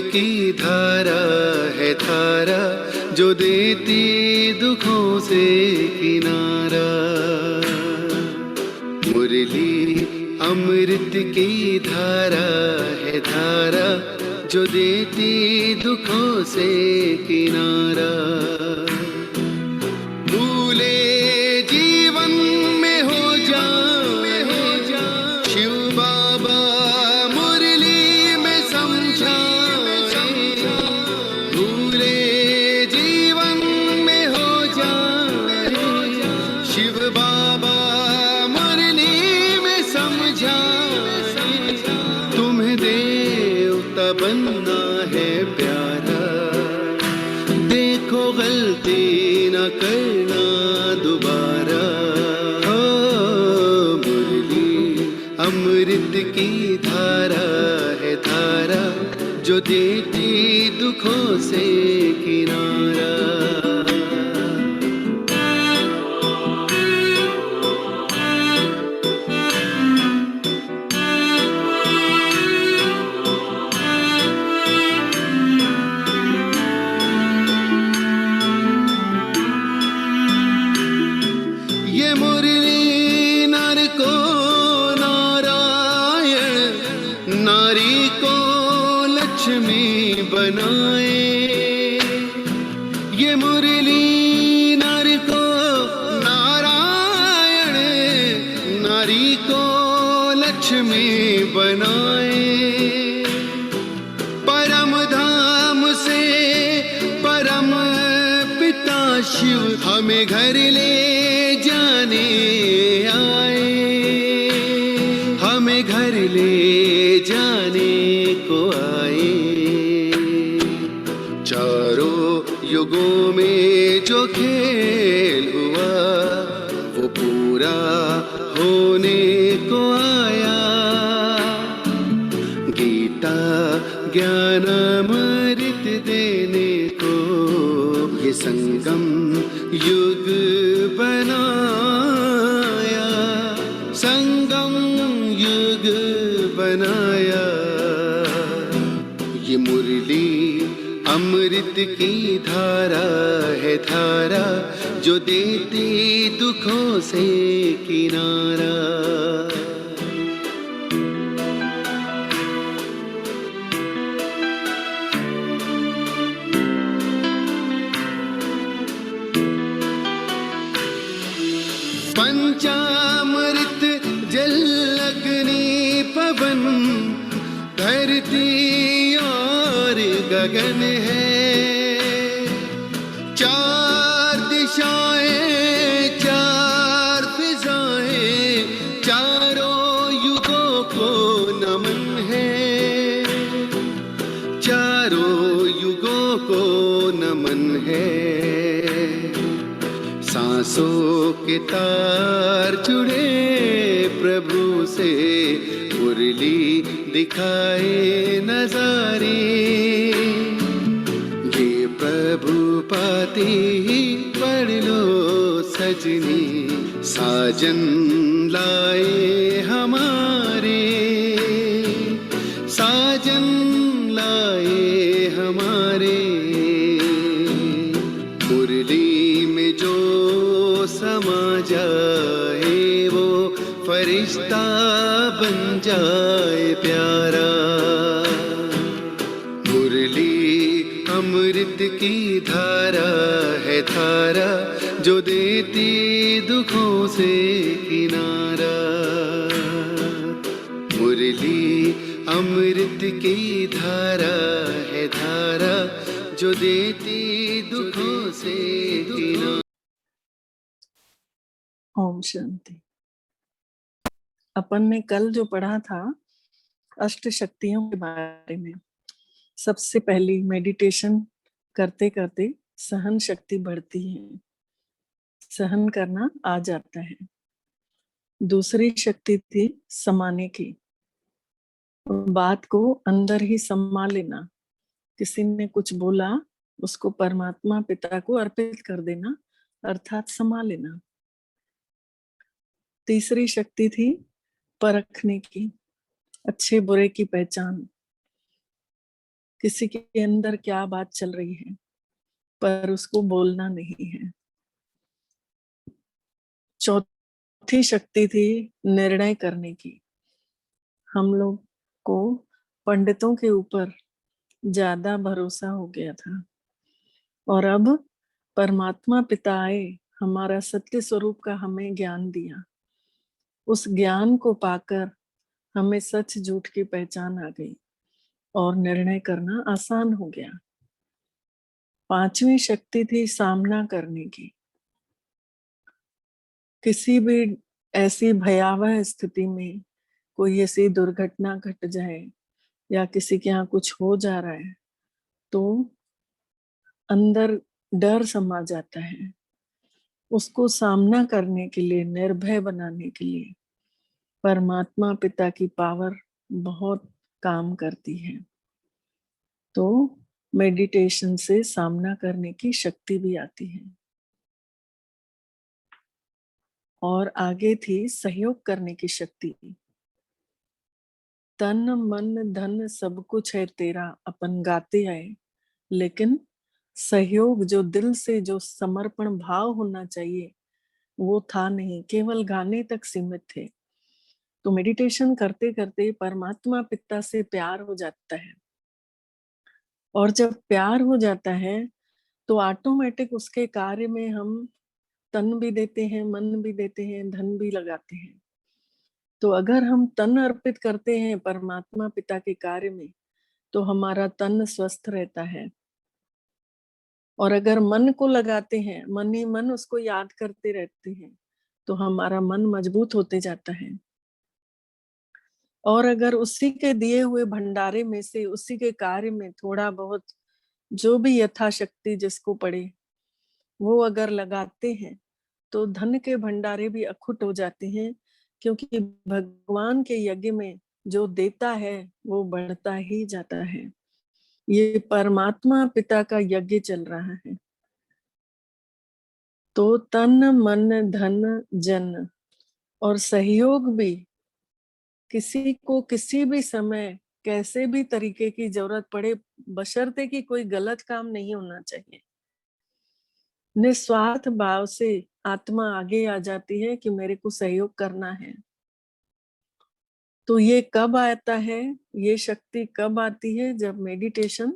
की धारा है धारा जो देती दुखों से किनारा। मुरली अमृत की धारा है धारा जो देती दुखों से किनारा। भूले जीवन में हो जा शिव बाबा मुरली में समझा। भूले जीवन में हो जा शिव बाबा मुरली में समझा। तुम्हें देवता बनना है प्यारा, देखो गलती न करना दोबारा। मुरली अमृत की धारा है धारा जो देती दुखों से किनारा। ये मुरली नर को नारायण, नारी को लक्ष्मी बनाए। ये मुरली नर को नारायण, नारी को लक्ष्मी बनाए। परम धाम से परम पिता शिव हमें घर ले जाने आए, हमें घर ले जाने को आए। चारों युगों में जो खेल हुआ वो पूरा होने को आया। गीता ज्ञान अमृत देने को ये संगम युग बनाया, संगम युग बनाया। ये मुरली अमृत की धारा है धारा जो देती दुखों से किनारा। पंचामृत जल अग्नि पवन धरती और गगन है। चार दिशाएं चार फिजाएं चारों युगों को नमन है, चारों युगों को नमन है। सांसों के तार जुड़े प्रभु से मुरली दिखाए नजारे। ये प्रभु पाती ही पढ़ लो सजनी, साजन लाए हमारे, साजन लाए हमारे। मुरली में जो समा जाए वो फरिश्ता बन जाए प्यारा। मुरली अमृत की धारा है धारा जो देती दुखों से किनारा। मुरली अमृत की धारा है धारा जो देती दुखों से किनारा। ओम शांति। अपन ने कल जो पढ़ा था अष्ट शक्तियों के बारे में, सबसे पहली मेडिटेशन करते करते सहन शक्ति बढ़ती है, सहन करना आ जाता है। दूसरी शक्ति थी समाने की, बात को अंदर ही समा लेना। किसी ने कुछ बोला उसको परमात्मा पिता को अर्पित कर देना, अर्थात समा लेना। तीसरी शक्ति थी परखने की, अच्छे बुरे की पहचान। किसी के अंदर क्या बात चल रही है, पर उसको बोलना नहीं है। चौथी शक्ति थी निर्णय करने की। हम लोग को पंडितों के ऊपर ज्यादा भरोसा हो गया था, और अब परमात्मा पिता आए, हमारा सत्य स्वरूप का हमें ज्ञान दिया। उस ज्ञान को पाकर हमें सच झूठ की पहचान आ गई और निर्णय करना आसान हो गया। पांचवी शक्ति थी सामना करने की। किसी भी ऐसी भयावह स्थिति में कोई ऐसी दुर्घटना घट जाए या किसी के यहाँ कुछ हो जा रहा है तो अंदर डर समा जाता है। उसको सामना करने के लिए, निर्भय बनाने के लिए परमात्मा पिता की पावर बहुत काम करती है। तो मेडिटेशन से सामना करने की शक्ति भी आती है। और आगे थी सहयोग करने की शक्ति। तन मन धन सब कुछ है तेरा, अपन गाते आए, लेकिन सहयोग जो दिल से, जो समर्पण भाव होना चाहिए वो था नहीं, केवल गाने तक सीमित थे। तो मेडिटेशन करते करते परमात्मा पिता से प्यार हो जाता है, और जब प्यार हो जाता है तो ऑटोमेटिक उसके कार्य में हम तन भी देते हैं, मन भी देते हैं, धन भी लगाते हैं। तो अगर हम तन अर्पित करते हैं परमात्मा पिता के कार्य में तो हमारा तन स्वस्थ रहता है, और अगर मन को लगाते हैं, मन ही मन उसको याद करते रहते हैं, तो हमारा मन मजबूत होते जाता है। और अगर उसी के दिए हुए भंडारे में से, उसी के कार्य में थोड़ा बहुत जो भी यथाशक्ति जिसको पड़े वो अगर लगाते हैं तो धन के भंडारे भी अखुट हो जाते हैं, क्योंकि भगवान के यज्ञ में जो देता है वो बढ़ता ही जाता है। ये परमात्मा पिता का यज्ञ चल रहा है। तो तन मन धन जन और सहयोग भी, किसी को किसी भी समय कैसे भी तरीके की जरूरत पड़े, बशर्ते कि कोई गलत काम नहीं होना चाहिए। निस्वार्थ भाव से आत्मा आगे आ जाती है कि मेरे को सहयोग करना है। तो ये कब आता है, ये शक्ति कब आती है? जब मेडिटेशन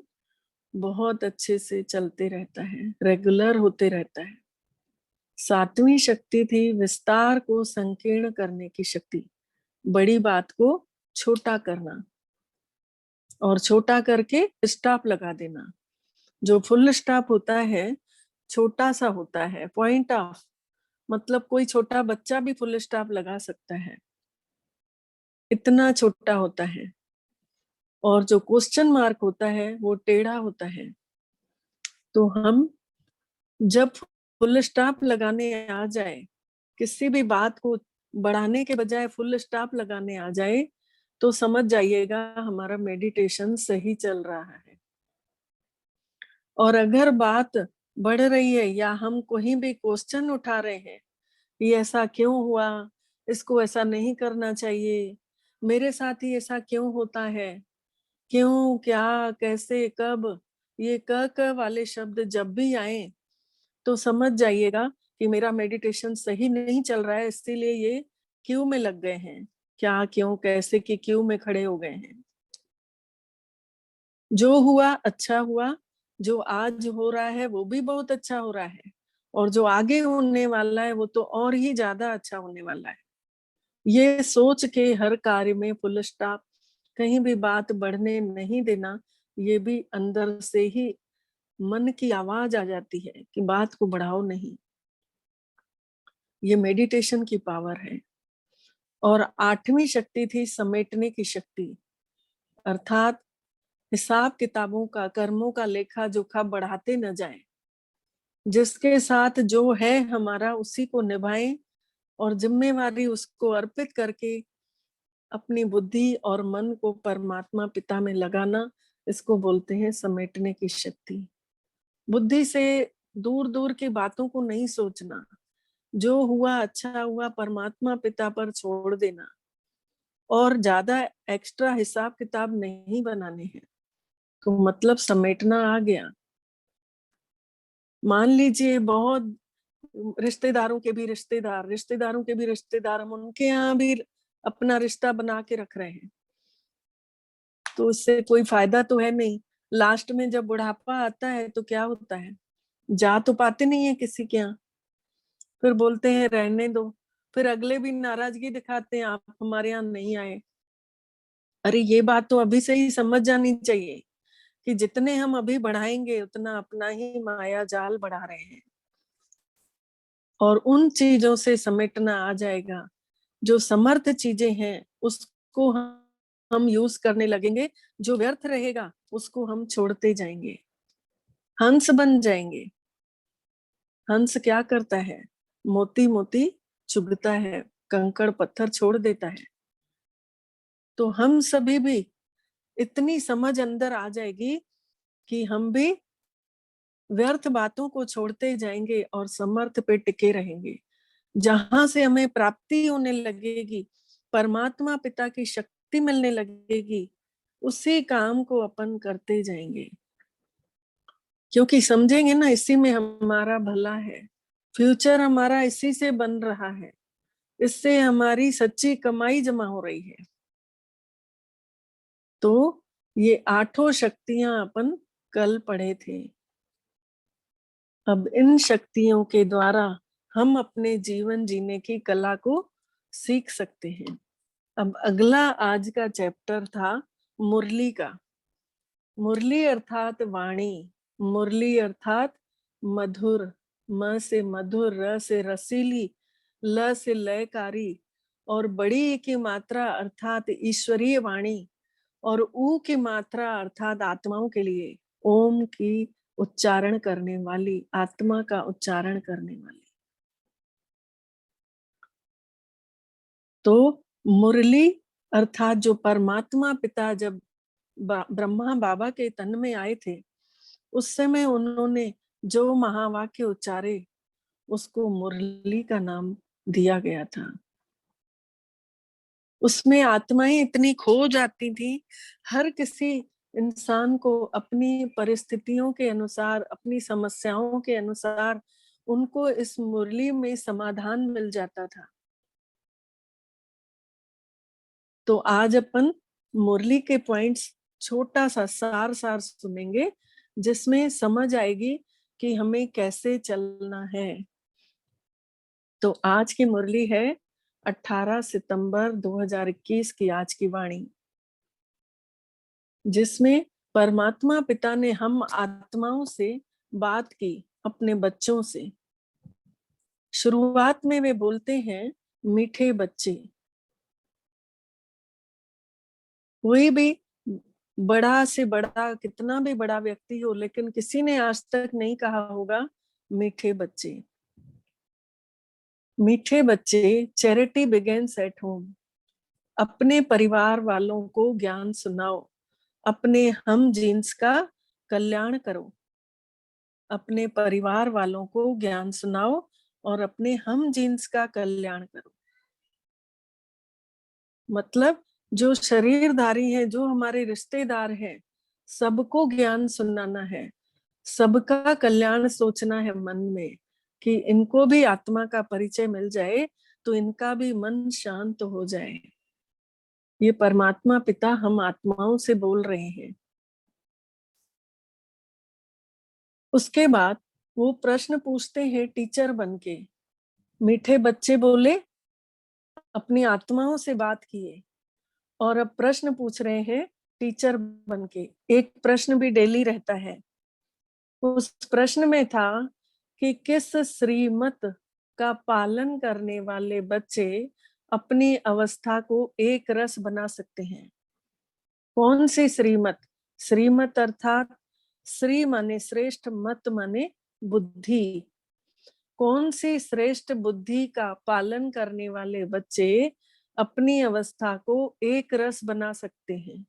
बहुत अच्छे से चलते रहता है, रेगुलर होते रहता है। सातवीं शक्ति थी विस्तार को संकीर्ण करने की शक्ति, बड़ी बात को छोटा करना और छोटा करके स्टॉप लगा देना। जो फुल स्टॉप होता है छोटा सा होता है, पॉइंट ऑफ, मतलब कोई छोटा बच्चा भी फुल स्टॉप लगा सकता है, इतना छोटा होता है। और जो क्वेश्चन मार्क होता है वो टेढ़ा होता है। तो हम जब फुल स्टॉप लगाने आ जाए, किसी भी बात को बढ़ाने के बजाय फुल स्टॉप लगाने आ जाए, तो समझ जाइएगा हमारा मेडिटेशन सही चल रहा है। और अगर बात बढ़ रही है या हम कोई भी क्वेश्चन उठा रहे हैं, ये ऐसा क्यों हुआ, इसको ऐसा नहीं करना चाहिए, मेरे साथ ही ऐसा क्यों होता है, क्यों, क्या, कैसे, कब, ये क वाले शब्द जब भी आए तो समझ जाइएगा कि मेरा मेडिटेशन सही नहीं चल रहा है, इसीलिए ये क्यों में लग गए हैं, क्या, क्यों, कैसे की क्यों में खड़े हो गए हैं। जो हुआ अच्छा हुआ, जो आज हो रहा है वो भी बहुत अच्छा हो रहा है, और जो आगे होने वाला है वो तो और ही ज्यादा अच्छा होने वाला है। ये सोच के हर कार्य में फुल स्टॉप, कहीं भी बात बढ़ने नहीं देना। ये भी अंदर से ही मन की आवाज आ जाती है कि बात को बढ़ाओ नहीं। ये मेडिटेशन की पावर है। और आठवीं शक्ति थी समेटने की शक्ति, अर्थात हिसाब किताबों का, कर्मों का लेखा जोखा बढ़ाते न जाएं, जिसके साथ जो है हमारा उसी को निभाएं, और जिम्मेवारी उसको अर्पित करके अपनी बुद्धि और मन को परमात्मा पिता में लगाना, इसको बोलते हैं समेटने की शक्ति। बुद्धि से दूर दूर की बातों को नहीं सोचना, जो हुआ अच्छा हुआ परमात्मा पिता पर छोड़ देना, और ज्यादा एक्स्ट्रा हिसाब किताब नहीं बनाने हैं। तो मतलब समेटना आ गया। मान लीजिए बहुत रिश्तेदारों के भी रिश्तेदार, रिश्तेदारों के भी रिश्तेदार, हम उनके यहाँ भी अपना रिश्ता बना के रख रहे हैं, तो उससे कोई फायदा तो है नहीं। लास्ट में जब बुढ़ापा आता है तो क्या होता है, जा तो पाते नहीं है किसी के यहाँ, फिर बोलते हैं रहने दो, फिर अगले भी नाराजगी दिखाते हैं, आप हमारे यहाँ नहीं आए। अरे ये बात तो अभी से ही समझ जानी चाहिए कि जितने हम अभी बढ़ाएंगे उतना अपना ही माया जाल बढ़ा रहे हैं, और उन चीजों से समेटना आ जाएगा। जो समर्थ चीजें हैं उसको हम यूज करने लगेंगे, जो व्यर्थ रहेगा उसको हम छोड़ते जाएंगे, हंस बन जाएंगे। हंस क्या करता है, मोती मोती चुभता है, कंकड़ पत्थर छोड़ देता है। तो हम सभी भी इतनी समझ अंदर आ जाएगी कि हम भी व्यर्थ बातों को छोड़ते जाएंगे और समर्थ पे टिके रहेंगे। जहां से हमें प्राप्ति होने लगेगी, परमात्मा पिता की शक्ति मिलने लगेगी, उसी काम को अपन करते जाएंगे, क्योंकि समझेंगे ना इसी में हमारा भला है, फ्यूचर हमारा इसी से बन रहा है, इससे हमारी सच्ची कमाई जमा हो रही है। तो ये आठों शक्तियां अपन कल पढ़े थे। अब इन शक्तियों के द्वारा हम अपने जीवन जीने की कला को सीख सकते हैं। अब अगला आज का चैप्टर था मुरली का। मुरली अर्थात वाणी, मुरली अर्थात मधुर, म से मधुर, र से रसीली, ल से लयकारी, और बड़ी की मात्रा अर्थात ईश्वरीय वाणी, और ऊ की मात्रा अर्थात आत्माओं के लिए ओम की उच्चारण करने वाली, आत्मा का उच्चारण करने वाली। तो मुरली अर्थात जो परमात्मा पिता जब ब्रह्मा बाबा के तन में आए थे, उस समय उन्होंने जो महावाक्य उच्चारे उसको मुरली का नाम दिया गया था। उसमें आत्माएं इतनी खो जाती थी, हर किसी इंसान को अपनी परिस्थितियों के अनुसार, अपनी समस्याओं के अनुसार उनको इस मुरली में समाधान मिल जाता था। तो आज अपन मुरली के पॉइंट्स छोटा सा सार सार सुनेंगे, जिसमें समझ आएगी कि हमें कैसे चलना है। तो आज की मुरली है 18 सितंबर 2021 की आज की वाणी, जिसमें परमात्मा पिता ने हम आत्माओं से बात की, अपने बच्चों से। शुरुआत में वे बोलते हैं, मीठे बच्चे। कोई भी बड़ा से बड़ा, कितना भी बड़ा व्यक्ति हो, लेकिन किसी ने आज तक नहीं कहा होगा मीठे बच्चे। मीठे बच्चे, चैरिटी बिगिंस एट होम। अपने परिवार वालों को ज्ञान सुनाओ, अपने हम जीन्स का कल्याण करो। अपने परिवार वालों को ज्ञान सुनाओ और अपने हम जीन्स का कल्याण करो। मतलब जो शरीरधारी है, जो हमारे रिश्तेदार हैं, सबको ज्ञान सुनाना है, सबका कल्याण सोचना है मन में, कि इनको भी आत्मा का परिचय मिल जाए तो इनका भी मन शांत हो जाए। ये परमात्मा पिता हम आत्माओं से बोल रहे हैं। उसके बाद वो प्रश्न पूछते हैं टीचर बनके। मीठे बच्चे बोले, अपनी आत्माओं से बात किए, और अब प्रश्न पूछ रहे हैं टीचर बनके। एक प्रश्न भी डेली रहता है। उस प्रश्न में था कि किस श्रीमत का पालन करने वाले बच्चे अपनी अवस्था को एक रस बना सकते हैं। कौन सी श्रीमत? श्रीमत अर्थात श्री माने श्रेष्ठ, मत माने बुद्धि। कौन सी श्रेष्ठ बुद्धि का पालन करने वाले बच्चे अपनी अवस्था को एक रस बना सकते हैं?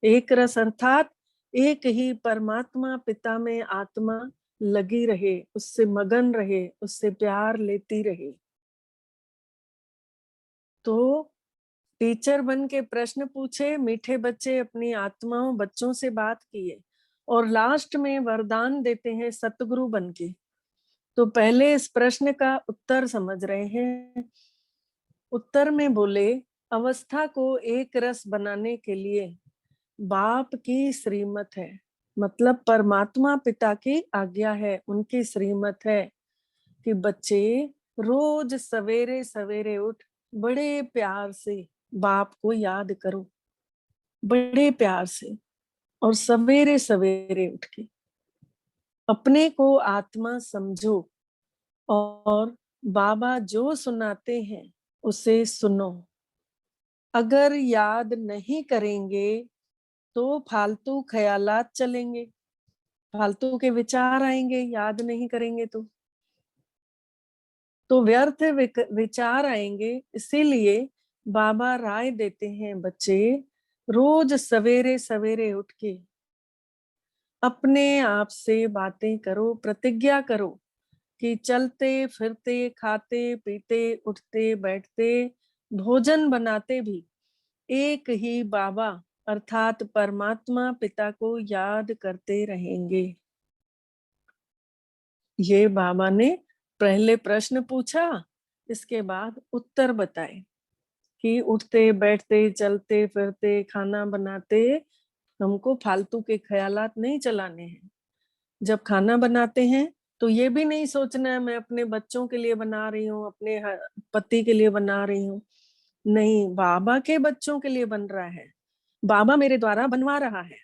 एक रस अर्थात एक ही परमात्मा पिता में आत्मा लगी रहे, उससे मगन रहे, उससे प्यार लेती रहे। तो टीचर बन के प्रश्न पूछे, मीठे बच्चे अपनी आत्माओं, बच्चों से बात किए, और लास्ट में वरदान देते हैं सतगुरु बनके। तो पहले इस प्रश्न का उत्तर समझ रहे हैं। उत्तर में बोले, अवस्था को एक रस बनाने के लिए बाप की श्रीमत है, मतलब परमात्मा पिता की आज्ञा है, उनकी श्रीमत है कि बच्चे रोज सवेरे सवेरे उठ बड़े प्यार से बाप को याद करो, बड़े प्यार से, और सवेरे सवेरे उठ के अपने को आत्मा समझो और बाबा जो सुनाते हैं उसे सुनो। अगर याद नहीं करेंगे तो फालतू ख्यालात चलेंगे, फालतू के विचार आएंगे, याद नहीं करेंगे तो व्यर्थ विचार आएंगे। इसीलिए बाबा राय देते हैं, बच्चे रोज सवेरे सवेरे उठ के अपने आप से बातें करो, प्रतिज्ञा करो कि चलते फिरते खाते पीते उठते बैठते भोजन बनाते भी एक ही बाबा अर्थात परमात्मा पिता को याद करते रहेंगे। ये बाबा ने पहले प्रश्न पूछा, इसके बाद उत्तर बताए कि उठते बैठते चलते फिरते खाना बनाते हमको फालतू के ख्यालात नहीं चलाने हैं। जब खाना बनाते हैं तो ये भी नहीं सोचना है मैं अपने बच्चों के लिए बना रही हूँ, अपने पति के लिए बना रही हूँ। नहीं, बाबा के बच्चों के लिए बन रहा है, बाबा मेरे द्वारा बनवा रहा है,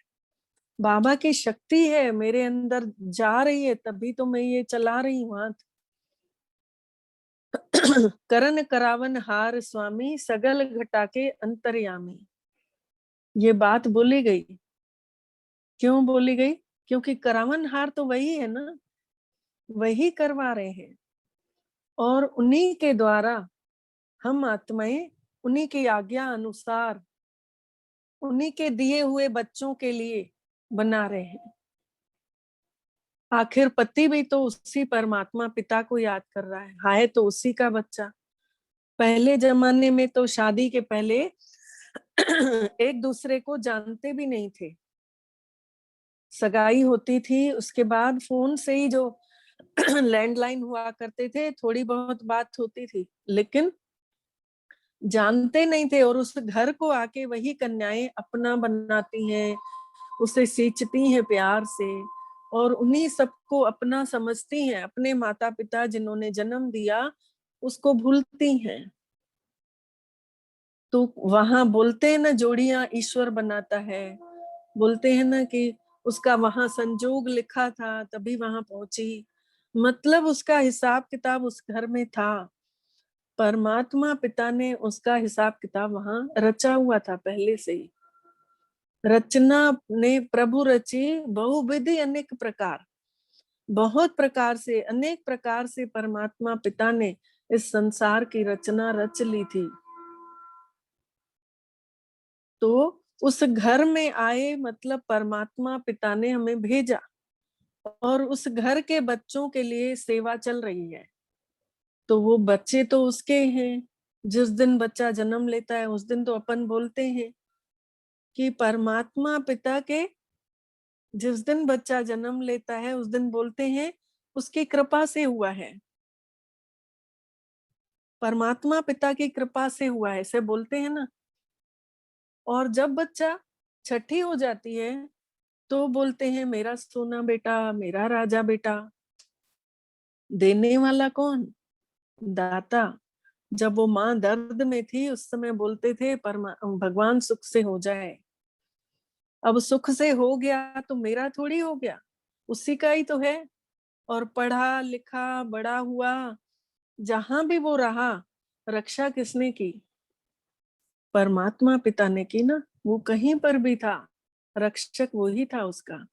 बाबा की शक्ति है मेरे अंदर जा रही है, तभी तो मैं ये चला रही हूँ हाथ। करण करावन हार स्वामी सगल घटा के अंतर्यामी। ये बात बोली गई, क्यों बोली गई? क्योंकि करावन हार तो वही है ना, वही करवा रहे हैं और उन्हीं के द्वारा हम आत्माएं उन्हीं की आज्ञा अनुसार उन्हीं के दिए हुए बच्चों के लिए बना रहे हैं। आखिर पति भी तो उसी परमात्मा पिता को याद कर रहा है तो उसी का बच्चा। पहले जमाने में तो शादी के पहले एक दूसरे को जानते भी नहीं थे, सगाई होती थी उसके बाद फोन से ही जो लैंडलाइन हुआ करते थे, थोड़ी बहुत बात होती थी, लेकिन जानते नहीं थे। और उस घर को आके वही कन्याएं अपना बनाती हैं, उसे सींचती हैं प्यार से और उन्हीं सबको अपना समझती हैं। अपने माता पिता जिन्होंने जन्म दिया उसको भूलती हैं। तो वहां बोलते हैं ना, जोड़ियां ईश्वर बनाता है, बोलते हैं ना कि उसका वहां संजोग लिखा था तभी वहां पहुंची, मतलब उसका हिसाब किताब उस घर में था। परमात्मा पिता ने उसका हिसाब किताब वहां रचा हुआ था पहले से ही। रचना ने प्रभु रची बहुविधि अनेक प्रकार, बहुत प्रकार से अनेक प्रकार से परमात्मा पिता ने इस संसार की रचना रच ली थी। तो उस घर में आए मतलब परमात्मा पिता ने हमें भेजा और उस घर के बच्चों के लिए सेवा चल रही है। तो वो बच्चे तो उसके हैं। जिस दिन बच्चा जन्म लेता है उस दिन तो अपन बोलते हैं कि परमात्मा पिता के, जिस दिन बच्चा जन्म लेता है उस दिन बोलते हैं उसकी कृपा से हुआ है, परमात्मा पिता की कृपा से हुआ है, ऐसे बोलते हैं ना। और जब बच्चा छठी हो जाती है तो बोलते हैं मेरा सोना बेटा, मेरा राजा बेटा। देने वाला कौन? दाता। जब वो माँ दर्द में थी उस समय बोलते थे भगवान सुख से हो जाए। अब सुख से हो गया तो मेरा थोड़ी हो गया, उसी का ही तो है। और पढ़ा लिखा बड़ा हुआ, जहां भी वो रहा, रक्षा किसने की? परमात्मा पिता ने की ना। वो कहीं पर भी था, रक्षक वही था उसका।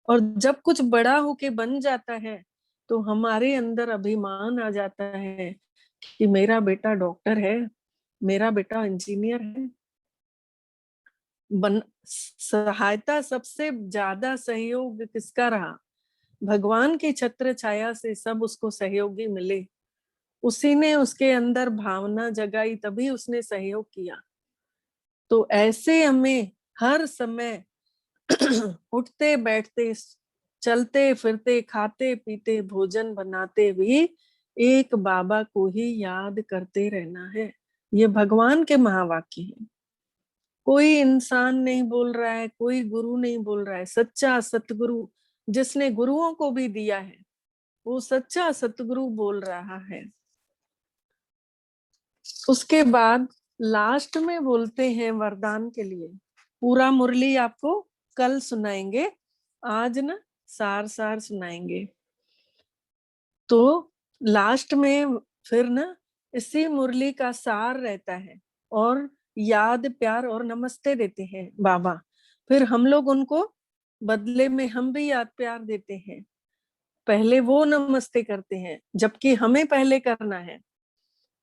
और जब कुछ बड़ा होके बन जाता है तो हमारे अंदर अभिमान आ जाता है कि मेरा बेटा डॉक्टर है, मेरा बेटा इंजीनियर है। सहायता सबसे ज्यादा सहयोग किसका रहा? भगवान की छत्र छाया से सब उसको सहयोगी मिले, उसी ने उसके अंदर भावना जगाई तभी उसने सहयोग किया। तो ऐसे हमें हर समय उठते बैठते चलते फिरते खाते पीते भोजन बनाते भी एक बाबा को ही याद करते रहना है। ये भगवान के महावाक्य हैं। कोई इंसान नहीं बोल रहा है, कोई गुरु नहीं बोल रहा है। सच्चा सतगुरु जिसने गुरुओं को भी दिया है, वो सच्चा सतगुरु बोल रहा है। उसके बाद लास्ट में बोलते हैं वरदान के लिए। पूरा मुरली आपको कल सुनाएंगे, आज ना सार सार सुनाएंगे। तो लास्ट में फिर ना इसी मुरली का सार रहता है और याद प्यार और नमस्ते देते हैं बाबा। फिर हम लोग उनको बदले में हम भी याद प्यार देते हैं। पहले वो नमस्ते करते हैं, जबकि हमें पहले करना है,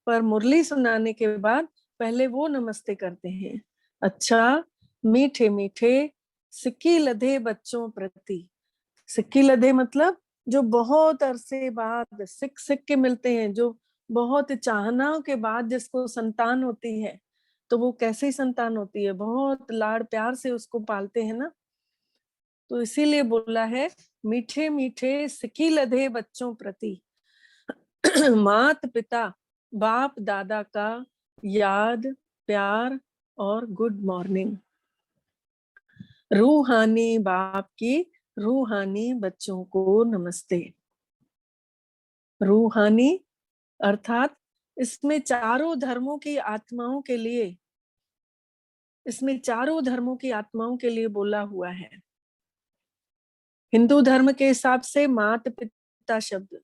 पर मुरली सुनाने के बाद पहले वो नमस्ते करते हैं। अच्छा, मीठे मीठे सिक्की लधे बच्चों प्रति। सिक्की लधे मतलब जो बहुत अरसे बाद सिक सिक के मिलते हैं, जो बहुत चाहनाओं के बाद जिसको संतान होती है, तो वो कैसी संतान होती है, बहुत लाड़ प्यार से उसको पालते हैं ना। तो इसीलिए बोला है मीठे मीठे सिक्की लधे बच्चों प्रति मात पिता बाप दादा का याद प्यार और गुड मॉर्निंग। रूहानी बाप की रूहानी बच्चों को नमस्ते। रूहानी अर्थात इसमें चारों धर्मों की आत्माओं के लिए, इसमें चारों धर्मों की आत्माओं के लिए बोला हुआ है। हिंदू धर्म के हिसाब से मात पिता शब्द,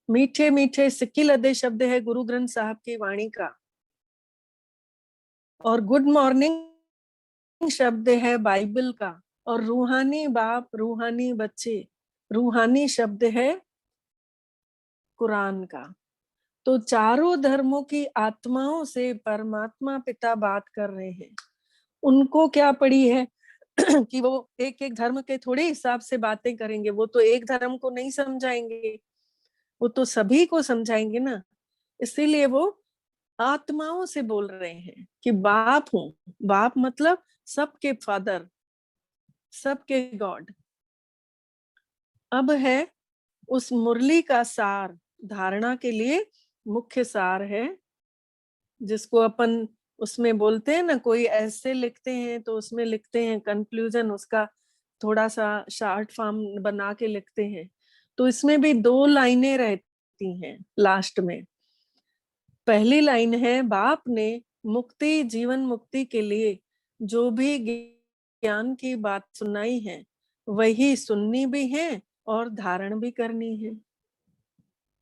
मीठे मीठे सिक्की लदे शब्द है गुरु ग्रंथ साहब की वाणी का, और गुड मॉर्निंग शब्द है बाइबल का, और रूहानी बाप रूहानी बच्चे रूहानी शब्द है कुरान का। तो चारों धर्मों की आत्माओं से परमात्मा पिता बात कर रहे हैं। उनको क्या पड़ी है कि वो एक एक धर्म के थोड़े हिसाब से बातें करेंगे, वो तो एक धर्म को नहीं समझाएंगे, वो तो सभी को समझाएंगे ना। इसीलिए वो आत्माओं से बोल रहे हैं कि बाप हूं। बाप मतलब सबके फादर, सबके गॉड। अब है उस मुरली का सार, धारणा के लिए मुख्य सार है, जिसको अपन उसमें बोलते हैं ना, कोई ऐसे लिखते हैं तो उसमें लिखते हैं कंक्लूजन, उसका थोड़ा सा शॉर्ट फॉर्म बना के लिखते हैं। तो इसमें भी 2 लाइनें रहती हैं लास्ट में। पहली लाइन है बाप ने मुक्ति जीवन मुक्ति के लिए जो भी ज्ञान की बात सुनाई है, वही सुननी भी है और धारण भी करनी है,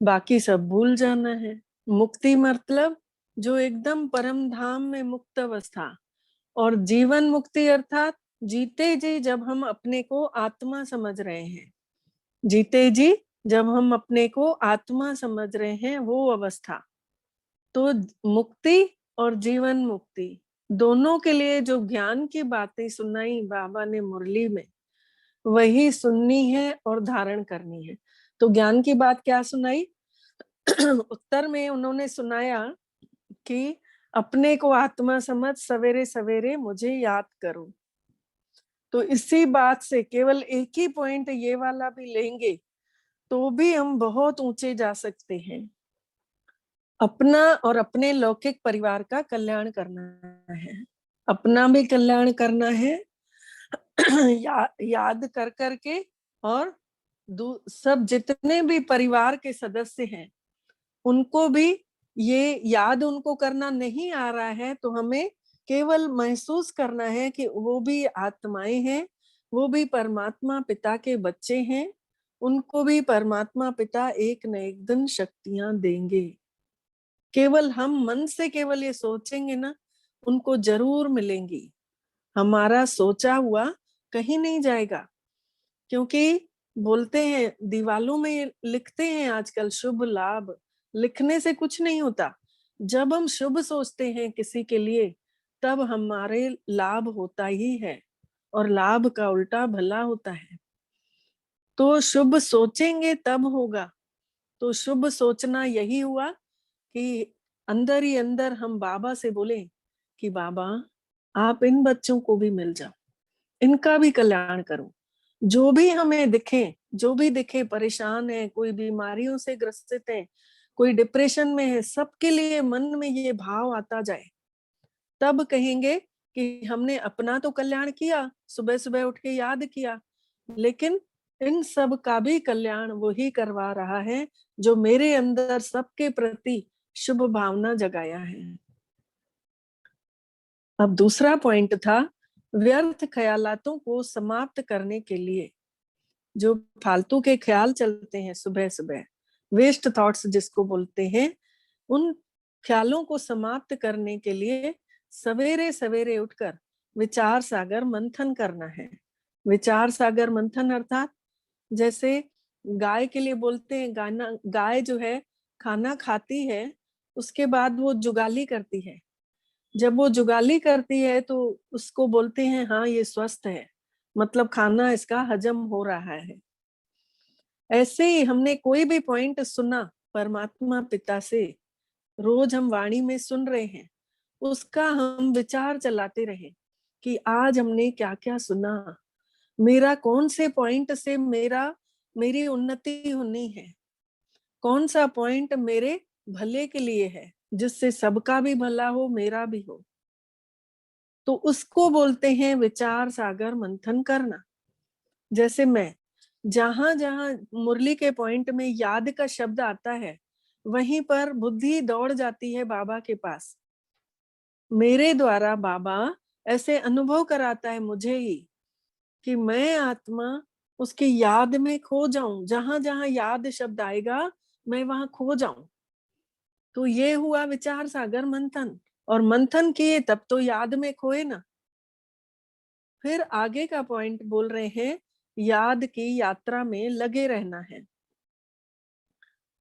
बाकी सब भूल जाना है। मुक्ति मतलब जो एकदम परम धाम में मुक्त अवस्था, और जीवन मुक्ति अर्थात जीते जी जब हम अपने को आत्मा समझ रहे हैं, जीते जी जब हम अपने को आत्मा समझ रहे हैं, वो अवस्था। तो मुक्ति और जीवन मुक्ति दोनों के लिए जो ज्ञान की बातें सुनाई बाबा ने मुरली में, वही सुननी है और धारण करनी है। तो ज्ञान की बात क्या सुनाई? उत्तर में उन्होंने सुनाया कि अपने को आत्मा समझ सवेरे सवेरे मुझे याद करो। तो इसी बात से केवल एक ही पॉइंट ये वाला भी लेंगे तो भी हम बहुत ऊंचे जा सकते हैं। अपना और अपने लौकिक परिवार का कल्याण करना है, अपना भी कल्याण करना है याद कर करके, और सब जितने भी परिवार के सदस्य हैं उनको भी ये याद उनको करना नहीं आ रहा है, तो हमें केवल महसूस करना है कि वो भी आत्माएं हैं, वो भी परमात्मा पिता के बच्चे हैं, उनको भी परमात्मा पिता एक न एक दिन शक्तियां देंगे। केवल हम मन से केवल ये सोचेंगे ना, उनको जरूर मिलेंगी। हमारा सोचा हुआ कहीं नहीं जाएगा, क्योंकि बोलते हैं दीवालों में लिखते हैं आजकल शुभ लाभ, लिखने से कुछ नहीं होता। जब हम शुभ सोचते हैं किसी के लिए, तब हमारे लाभ होता ही है, और लाभ का उल्टा भला होता है। तो शुभ सोचेंगे तब होगा। तो शुभ सोचना यही हुआ कि अंदर ही अंदर हम बाबा से बोले कि बाबा आप इन बच्चों को भी मिल जाओ, इनका भी कल्याण करूं। जो भी हमें दिखे, जो भी दिखे परेशान है, कोई बीमारियों से ग्रसित है, कोई डिप्रेशन में है, सबके लिए मन में ये भाव आता जाए, तब कहेंगे कि हमने अपना तो कल्याण किया, सुबह सुबह उठ के याद किया, लेकिन इन सब का भी कल्याण वही करवा रहा है जो मेरे अंदर सबके प्रति शुभ भावना जगाया है। अब दूसरा पॉइंट था, व्यर्थ ख्यालातों को समाप्त करने के लिए, जो फालतू के ख्याल चलते हैं सुबह सुबह, वेस्ट थॉट्स जिसको बोलते हैं, उन ख्यालों को समाप्त करने के लिए सवेरे सवेरे उठकर विचार सागर मंथन करना है। विचार सागर मंथन अर्थात जैसे गाय के लिए बोलते हैं, गाय जो है खाना खाती है, उसके बाद वो जुगाली करती है। जब वो जुगाली करती है तो उसको बोलते हैं हाँ ये स्वस्थ है, मतलब खाना इसका हजम हो रहा है। ऐसे ही हमने कोई भी पॉइंट सुना परमात्मा पिता से, रोज हम वाणी में सुन रहे हैं, उसका हम विचार चलाते रहे कि आज हमने क्या क्या सुना, मेरा कौन से पॉइंट से मेरी उन्नति होनी है, कौन सा पॉइंट मेरे भले के लिए है, जिससे सबका भी भला हो, मेरा भी हो। तो उसको बोलते हैं विचार सागर मंथन करना। जैसे मैं जहां जहां मुरली के पॉइंट में याद का शब्द आता है, वहीं पर बुद्धि दौड़ जाती है बाबा के पास। मेरे द्वारा बाबा ऐसे अनुभव कराता है मुझे ही कि मैं आत्मा उसकी याद में खो जाऊं, जहां जहां याद शब्द आएगा मैं वहां खो जाऊं। तो ये हुआ विचार सागर मंथन, और मंथन किए तब तो याद में खोए ना। फिर आगे का पॉइंट बोल रहे हैं, याद की यात्रा में लगे रहना है।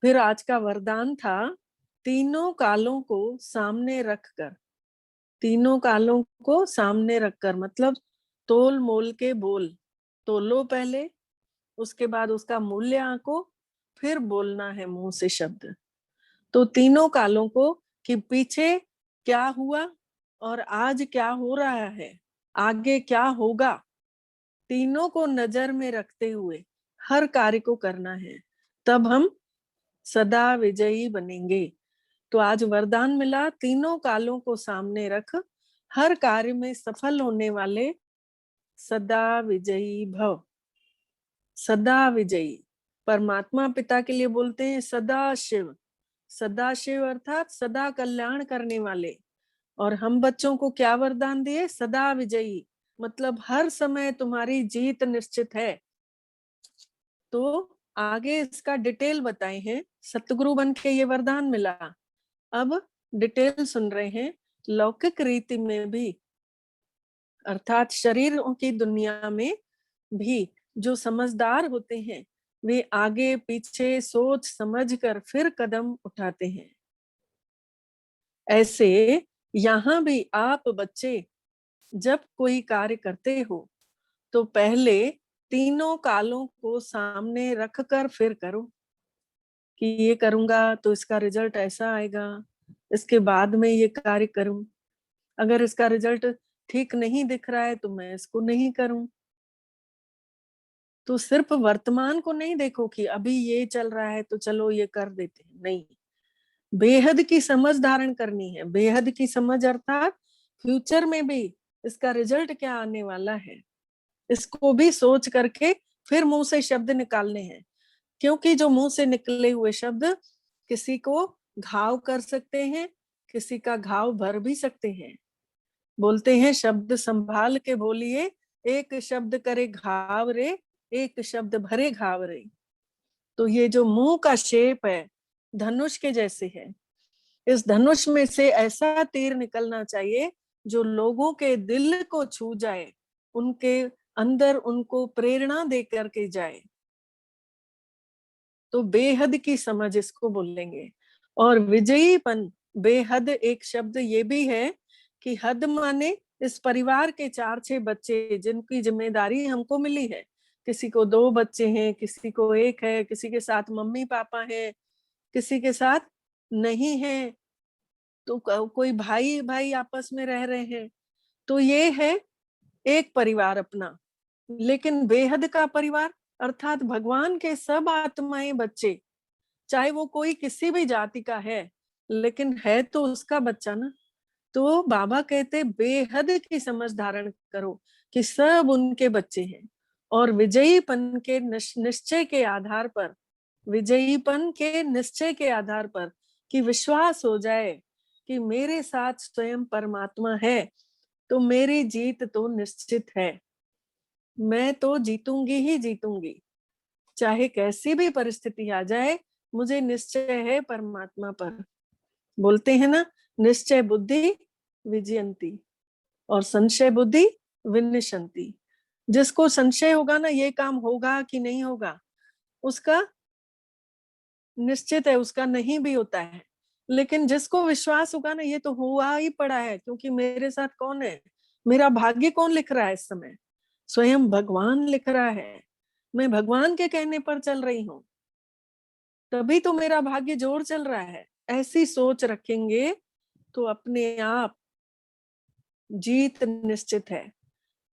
फिर आज का वरदान था, तीनों कालों को सामने रखकर, तीनों कालों को सामने रखकर मतलब तोल मोल के बोल, तोलो पहले, उसके बाद उसका मूल्य आंको, फिर बोलना है मुंह से शब्द। तो तीनों कालों को, कि पीछे क्या हुआ और आज क्या हो रहा है, आगे क्या होगा, तीनों को नजर में रखते हुए हर कार्य को करना है, तब हम सदा विजयी बनेंगे। तो आज वरदान मिला, तीनों कालों को सामने रख, हर कार्य में सफल होने वाले सदा विजयी भव। सदा विजयी परमात्मा पिता के लिए बोलते हैं सदा शिव, सदा शिव अर्थात सदा कल्याण करने वाले। और हम बच्चों को क्या वरदान दिए, सदा विजयी, मतलब हर समय तुम्हारी जीत निश्चित है। तो आगे इसका डिटेल बताए हैं, सतगुरु बन के ये वरदान मिला। अब डिटेल सुन रहे हैं। लौकिक रीति में भी अर्थात शरीरों की दुनिया में भी जो समझदार होते हैं, वे आगे पीछे सोच समझ कर फिर कदम उठाते हैं। ऐसे यहाँ भी आप बच्चे जब कोई कार्य करते हो तो पहले तीनों कालों को सामने रखकर फिर करो, कि ये करूंगा तो इसका रिजल्ट ऐसा आएगा, इसके बाद में ये कार्य करूं, अगर इसका रिजल्ट ठीक नहीं दिख रहा है तो मैं इसको नहीं करूं। तो सिर्फ वर्तमान को नहीं देखो कि अभी ये चल रहा है तो चलो ये कर देते हैं, नहीं, बेहद की समझ धारण करनी है। बेहद की समझ अर्थात फ्यूचर में भी इसका रिजल्ट क्या आने वाला है, इसको भी सोच करके फिर मुंह से शब्द निकालने हैं। क्योंकि जो मुंह से निकले हुए शब्द किसी को घाव कर सकते हैं, किसी का घाव भर भी सकते हैं। बोलते हैं शब्द संभाल के बोलिए, एक शब्द करे घाव रे, एक शब्द भरे घाव रे। तो ये जो मुंह का शेप है धनुष के जैसे है, इस धनुष में से ऐसा तीर निकलना चाहिए जो लोगों के दिल को छू जाए, उनके अंदर उनको प्रेरणा दे करके जाए। तो बेहद की समझ इसको बोलेंगे। और विजयीपन, बेहद एक शब्द ये भी है कि हद माने इस परिवार के 4-6 बच्चे जिनकी जिम्मेदारी हमको मिली है, किसी को 2 बच्चे हैं, किसी को 1 है, किसी के साथ मम्मी पापा है, किसी के साथ नहीं है, तो कोई भाई भाई आपस में रह रहे हैं। तो ये है एक परिवार अपना, लेकिन बेहद का परिवार अर्थात भगवान के सब आत्माएं बच्चे, चाहे वो कोई किसी भी जाति का है, लेकिन है तो उसका बच्चा ना। तो बाबा कहते बेहद की समझ धारण करो कि सब उनके बच्चे हैं, और विजयीपन के निश्चय के आधार पर, विजयीपन के निश्चय के आधार पर कि विश्वास हो जाए कि मेरे साथ स्वयं परमात्मा है, तो मेरी जीत तो निश्चित है। मैं तो जीतूंगी ही जीतूंगी, चाहे कैसी भी परिस्थिति आ जाए, मुझे निश्चय है परमात्मा पर। बोलते हैं ना, निश्चय बुद्धि विजयंती और संशय बुद्धि विनिशंति। जिसको संशय होगा ना ये काम होगा कि नहीं होगा, उसका निश्चित है, उसका नहीं भी होता है। लेकिन जिसको विश्वास होगा ना ये तो हुआ ही पड़ा है, क्योंकि मेरे साथ कौन है, मेरा भाग्य कौन लिख रहा है इस समय, स्वयं भगवान लिख रहा है। मैं भगवान के कहने पर चल रही हूँ, तभी तो मेरा भाग्य जोर चल रहा है। ऐसी सोच रखेंगे तो अपने आप जीत निश्चित है।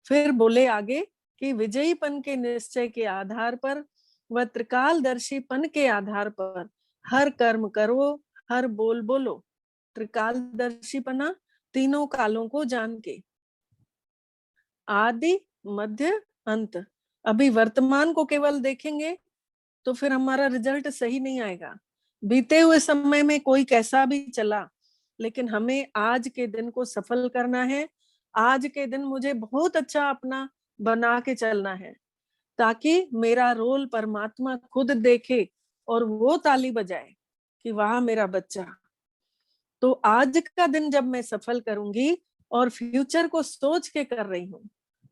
फिर बोले आगे कि विजयीपन के निश्चय के आधार पर व त्रिकालदर्शीपन के आधार पर हर कर्म करो, हर बोल बोलो। त्रिकालदर्शीपना, तीनों कालों को जान के, आदि मध्य अंत। अभी वर्तमान को केवल देखेंगे तो फिर हमारा रिजल्ट सही नहीं आएगा। बीते हुए समय में कोई कैसा भी चला, लेकिन हमें आज के दिन को सफल करना है। आज के दिन मुझे बहुत अच्छा अपना बना के चलना है, ताकि मेरा रोल परमात्मा खुद देखे और वो ताली बजाए कि वाह मेरा बच्चा। तो आज का दिन जब मैं सफल करूंगी, और फ्यूचर को सोच के कर रही हूँ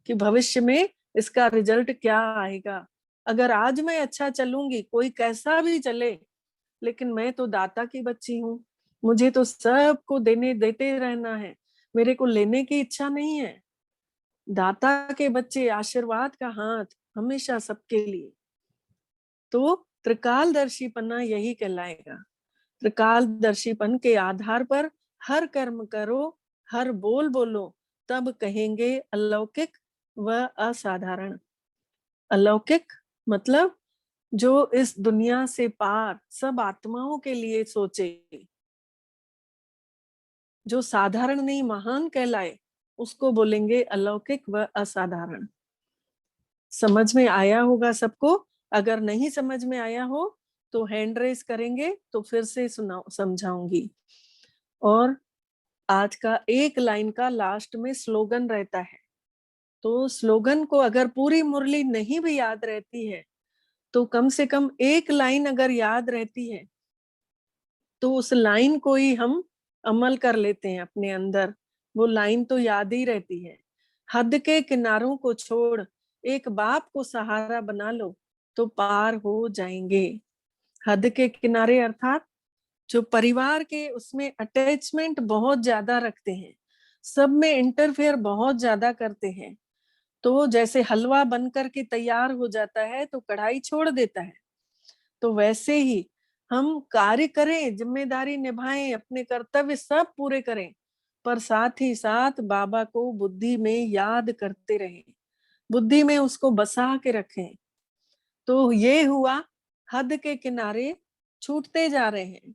कि भविष्य में इसका रिजल्ट क्या आएगा। अगर आज मैं अच्छा चलूंगी, कोई कैसा भी चले, लेकिन मैं तो दाता की बच्ची हूँ, मुझे तो सबको देने देते रहना है, मेरे को लेने की इच्छा नहीं है। दाता के बच्चे, आशीर्वाद का हाथ हमेशा सबके लिए। तो त्रिकालदर्शीपना यही कहलाएगा। त्रिकालदर्शीपन के आधार पर हर कर्म करो, हर बोल बोलो, तब कहेंगे अलौकिक व असाधारण। अलौकिक मतलब जो इस दुनिया से पार सब आत्माओं के लिए सोचे, जो साधारण नहीं महान कहलाए, उसको बोलेंगे अलौकिक व असाधारण। समझ में आया होगा सबको? अगर नहीं समझ में आया हो तो हैंड रेस करेंगे तो फिर से सुना समझाऊंगी। और आज का एक लाइन का लास्ट में स्लोगन रहता है, तो स्लोगन को अगर पूरी मुरली नहीं भी याद रहती है, तो कम से कम एक लाइन अगर याद रहती है, तो उस लाइन को ही हम अमल कर लेते हैं अपने अंदर। वो लाइन तो याद ही रहती है। हद के किनारों को छोड़ एक बाप को सहारा बना लो, तो पार हो जाएंगे। हद के किनारे अर्थात जो परिवार के उसमें अटैचमेंट बहुत ज्यादा रखते हैं, सब में इंटरफेयर बहुत ज्यादा करते हैं। तो जैसे हलवा बनकर के तैयार हो जाता है तो कढ़ाई छोड़ देता है, तो वैसे ही हम कार्य करें, जिम्मेदारी निभाएं, अपने कर्तव्य सब पूरे करें, पर साथ ही साथ बाबा को बुद्धि में याद करते रहें, बुद्धि में उसको बसा के रखें। तो ये हुआ, हद के किनारे छूटते जा रहे हैं,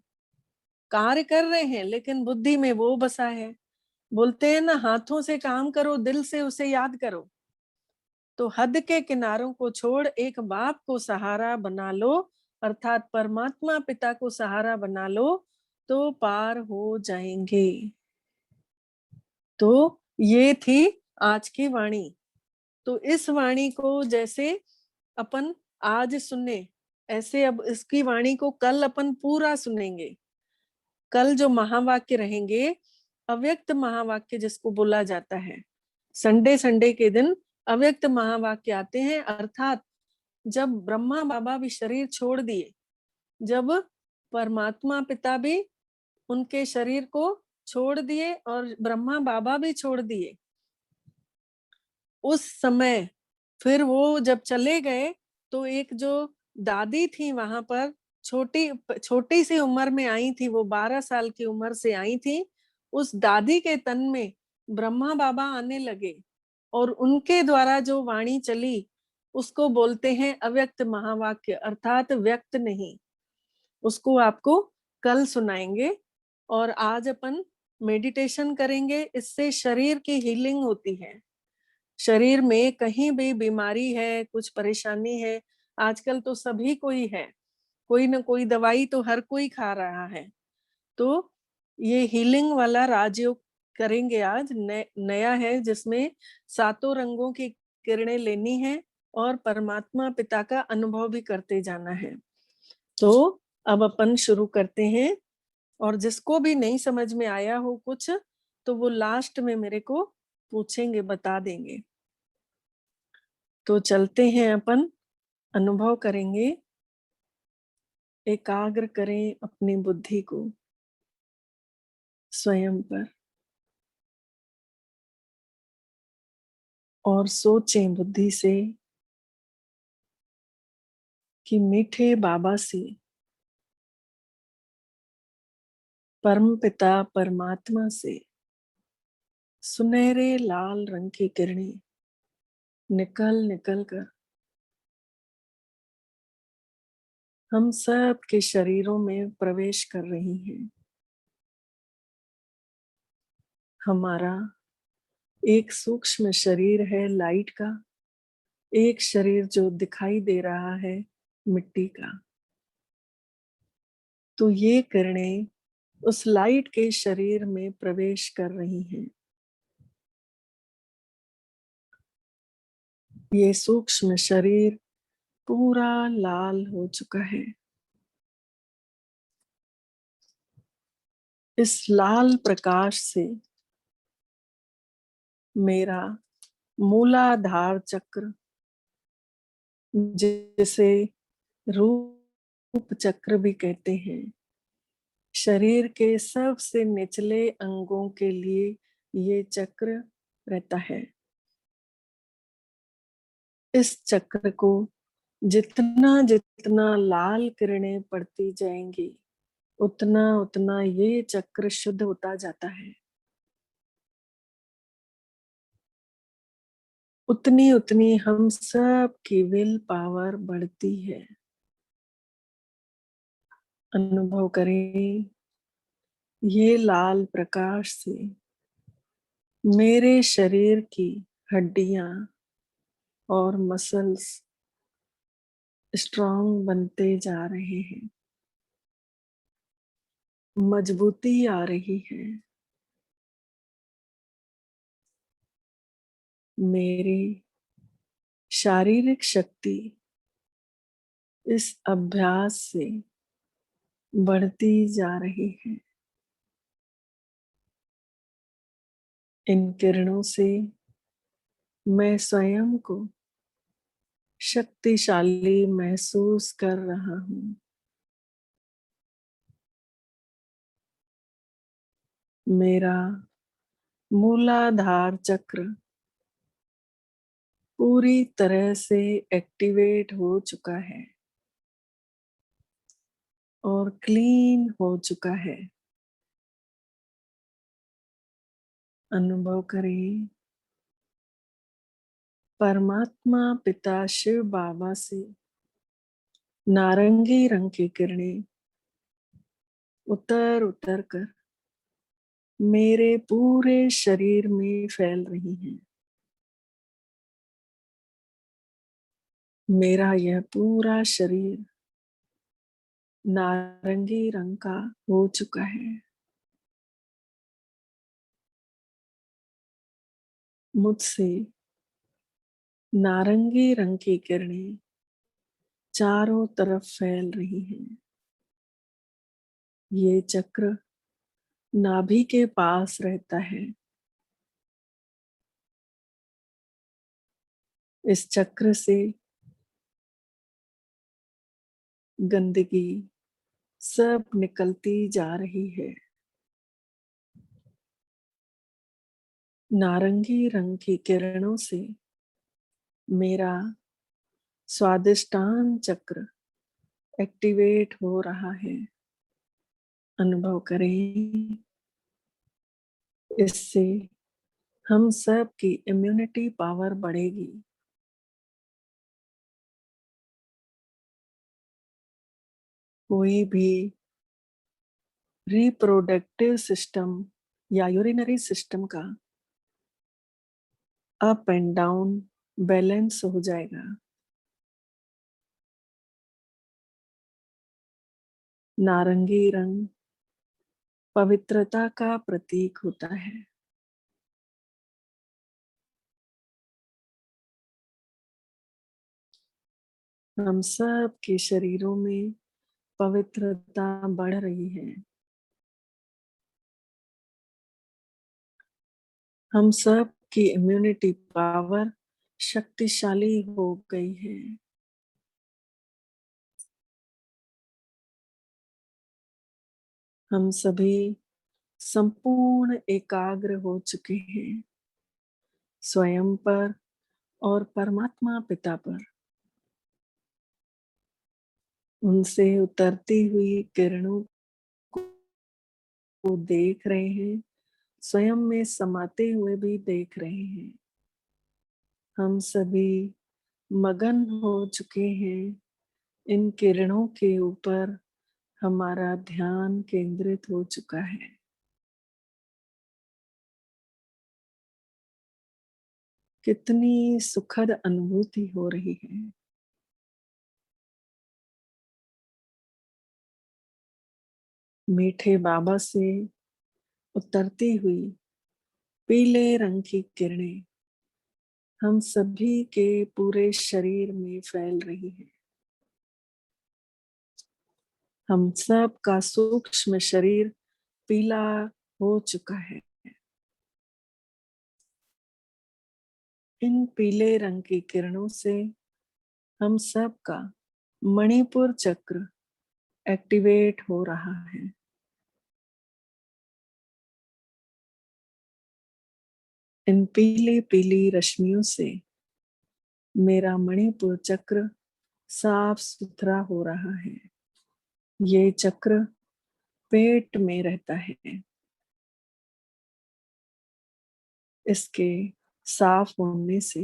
कार्य कर रहे हैं लेकिन बुद्धि में वो बसा है। बोलते हैं ना, हाथों से काम करो, दिल से उसे याद करो। तो हद के किनारों को छोड़ एक बाप को सहारा बना लो, अर्थात परमात्मा पिता को सहारा बना लो, तो पार हो जाएंगे। तो ये थी आज की वाणी। तो इस वाणी को जैसे अपन आज सुने, ऐसे अब इसकी वाणी को कल अपन पूरा सुनेंगे। कल जो महावाक्य रहेंगे, अव्यक्त महावाक्य जिसको बोला जाता है, संडे संडे के दिन अव्यक्त महावाक्य आते हैं। अर्थात जब ब्रह्मा बाबा भी शरीर छोड़ दिए, जब परमात्मा पिता भी उनके शरीर को छोड़ दिए और ब्रह्मा बाबा भी छोड़ दिए, उस समय फिर वो जब चले गए, तो एक जो दादी थी वहां पर, छोटी छोटी सी उम्र में आई थी, वो 12 साल की उम्र से आई थी। उस दादी के तन में ब्रह्मा बाबा आने लगे और उनके द्वारा जो वाणी चली उसको बोलते हैं अव्यक्त महावाक्य, अर्थात व्यक्त नहीं। उसको आपको कल सुनाएंगे। और आज अपन मेडिटेशन करेंगे, इससे शरीर की हीलिंग होती है। शरीर में कहीं भी बीमारी है, कुछ परेशानी है, आजकल तो सभी को ही है, कोई ना कोई दवाई तो हर कोई खा रहा है। तो ये हीलिंग वाला राजयोग करेंगे आज, नया है, जिसमें सातों रंगों की किरणें लेनी है और परमात्मा पिता का अनुभव भी करते जाना है। तो अब अपन शुरू करते हैं। और जिसको भी नहीं समझ में आया हो कुछ, तो वो लास्ट में मेरे को पूछेंगे, बता देंगे। तो चलते हैं, अपन अनुभव करेंगे। एकाग्र करें अपनी बुद्धि को स्वयं पर और सोचें बुद्धि से कि मीठे बाबा से, परम पिता परमात्मा से सुनहरे लाल रंग की किरणें निकल निकल कर हम सब के शरीरों में प्रवेश कर रही हैं। हमारा एक सूक्ष्म शरीर है लाइट का, एक शरीर जो दिखाई दे रहा है मिट्टी का। तो ये किरणें उस लाइट के शरीर में प्रवेश कर रही हैं। ये सूक्ष्म शरीर पूरा लाल हो चुका है। इस लाल प्रकाश से मेरा मूलाधार चक्र, जिसे रूप चक्र भी कहते हैं, शरीर के सबसे निचले अंगों के लिए ये चक्र रहता है। इस चक्र को जितना जितना लाल किरणें पड़ती जाएंगी, उतना उतना ये चक्र शुद्ध होता जाता है। उतनी उतनी हम सब की विल पावर बढ़ती है। अनुभव करें, ये लाल प्रकाश से मेरे शरीर की हड्डियां और मसल्स स्ट्रांग बनते जा रहे हैं, मजबूती आ रही है। मेरी शारीरिक शक्ति इस अभ्यास से बढ़ती जा रही है। इन किरणों से मैं स्वयं को शक्तिशाली महसूस कर रहा हूं। मेरा मूलाधार चक्र पूरी तरह से एक्टिवेट हो चुका है और क्लीन हो चुका है। अनुभव करें, परमात्मा पिता शिव बाबा से नारंगी रंग की किरणें उतर उतर कर मेरे पूरे शरीर में फैल रही हैं। मेरा यह पूरा शरीर नारंगी रंग का हो चुका है। मुझसे नारंगी रंग की किरणें चारों तरफ फैल रही हैं। ये चक्र नाभि के पास रहता है। इस चक्र से गंदगी सब निकलती जा रही है। नारंगी रंग की किरणों से मेरा स्वादिष्टान चक्र एक्टिवेट हो रहा है। अनुभव करें, इससे हम सब की इम्यूनिटी पावर बढ़ेगी। कोई भी रिप्रोडक्टिव सिस्टम या यूरिनरी सिस्टम का अप एंड डाउन बैलेंस हो जाएगा। नारंगी रंग पवित्रता का प्रतीक होता है। हम सब के शरीरों में पवित्रता बढ़ रही है। हम सब की इम्यूनिटी पावर शक्तिशाली हो गई है। हम सभी संपूर्ण एकाग्र हो चुके हैं, स्वयं पर और परमात्मा पिता पर। उनसे उतरती हुई किरणों को देख रहे हैं, स्वयं में समाते हुए भी देख रहे हैं। हम सभी मगन हो चुके हैं, इन किरणों के ऊपर हमारा ध्यान केंद्रित हो चुका है। कितनी सुखद अनुभूति हो रही है। मीठे बाबा से उतरती हुई पीले रंग की किरणें हम सभी के पूरे शरीर में फैल रही है। हम सब का सूक्ष्म शरीर पीला हो चुका है। इन पीले रंग की किरणों से हम सब का मणिपुर चक्र एक्टिवेट हो रहा है। इन पीली पीली रश्मियों से मेरा मणिपुर चक्र साफ सुथरा हो रहा है। ये चक्र पेट में रहता है। इसके साफ होने से